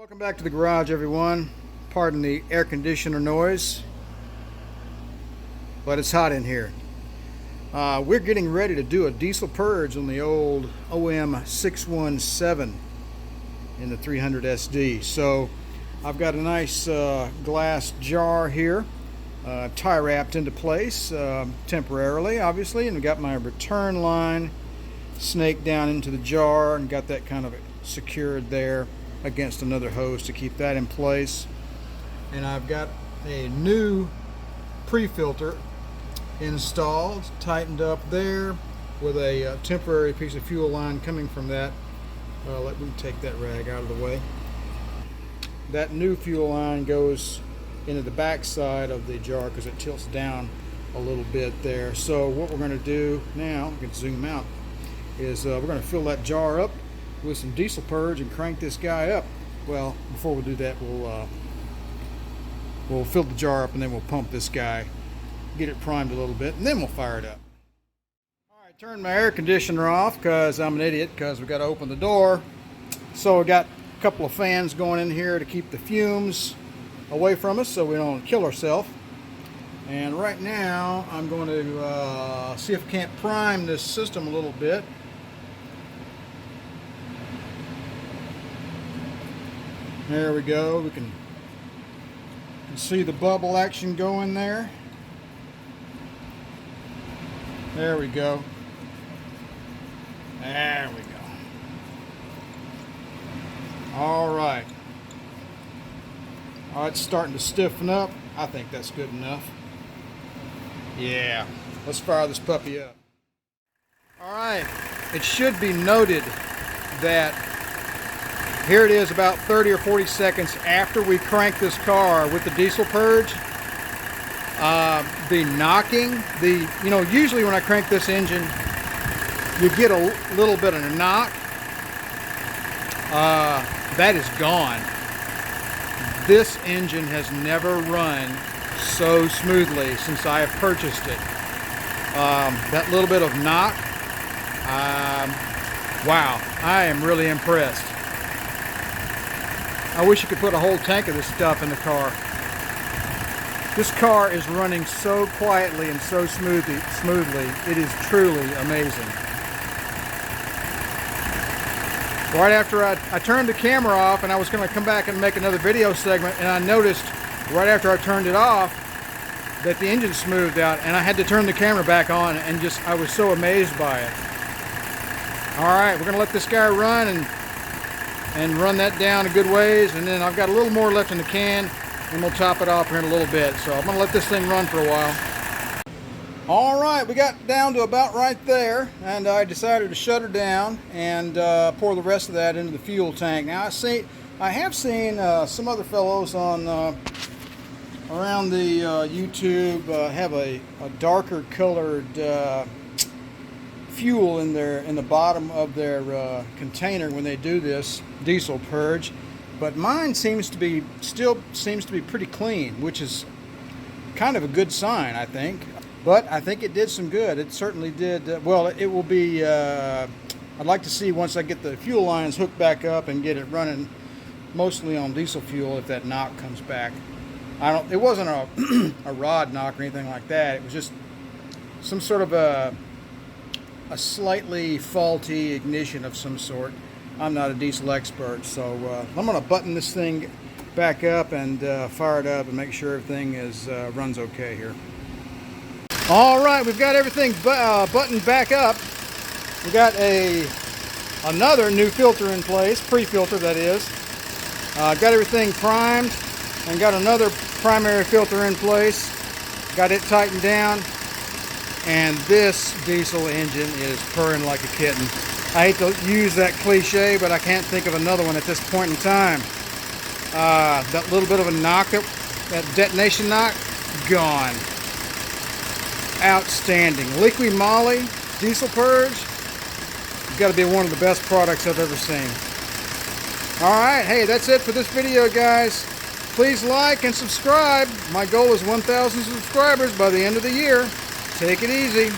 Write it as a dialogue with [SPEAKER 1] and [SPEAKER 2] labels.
[SPEAKER 1] Welcome back to the garage, everyone. Pardon the air conditioner noise, but it's hot in here. We're getting ready to do a diesel purge on the old OM 617 in the 300 SD. So I've got a nice glass jar here, tie wrapped into place temporarily, obviously, and I've got my return line snaked down into the jar and got that kind of secured there against another hose to keep that in place. And I've got a new pre-filter installed, tightened up there with a temporary piece of fuel line coming from that. Let me take that rag out of the way. That new fuel line goes into the back side of the jar because it tilts down a little bit there. So what we're going to do now, we can zoom out, is we're going to fill that jar up with some diesel purge and crank this guy up. Well, before we do that, we'll fill the jar up and then we'll pump this guy, get it primed a little bit, and then we'll fire it up. All right, turn my air conditioner off because I'm an idiot, because we got to open the door. So we got a couple of fans going in here to keep the fumes away from us so we don't kill ourselves. And right now I'm going to see if I can't prime this system a little bit. There we go. We can see the bubble action going there. There we go. There we go. All right. Oh, it's starting to stiffen up. I think that's good enough. Yeah. Let's fire this puppy up. All right. It should be noted that here it is about 30 or 40 seconds after we crank this car with the diesel purge. The knocking, usually when I crank this engine, you get a little bit of a knock. That is gone. This engine has never run so smoothly since I have purchased it. That little bit of knock, wow, I am really impressed. I wish you could put a whole tank of this stuff in the car. This car is running so quietly and so smoothly. It is truly amazing. Right after I turned the camera off and I was going to come back and make another video segment, and I noticed right after I turned it off that the engine smoothed out, and I had to turn the camera back on, and I was so amazed by it. All right, we're going to let this guy run and run that down a good ways, and then I've got a little more left in the can, and we'll top it off here in a little bit. So I'm going to let this thing run for a while. All right, we got down to about right there, and I decided to shut her down and pour the rest of that into the fuel tank. Now I have seen some other fellows on around the YouTube have a darker colored fuel in the bottom of their container when they do this diesel purge, but mine still seems to be pretty clean, which is kind of a good sign, I think. But I think it did some good. It certainly did. Well, it will be. I'd like to see once I get the fuel lines hooked back up and get it running, mostly on diesel fuel, if that knock comes back. It wasn't a rod knock or anything like that. It was just some sort of a slightly faulty ignition of some sort. I'm not a diesel expert, so I'm going to button this thing back up and fire it up and make sure everything runs okay here. All right, we've got everything buttoned back up. We got another new filter in place, pre-filter that is. Got everything primed and got another primary filter in place. Got it tightened down. And this diesel engine is purring like a kitten. I hate to use that cliche, but I can't think of another one at this point in time. That little bit of a knock, that detonation knock, gone. Outstanding. Liqui Moly diesel purge, it's got to be one of the best products I've ever seen. All right, hey, that's it for this video, guys. Please like and subscribe. My goal is 1,000 subscribers by the end of the year. Take it easy.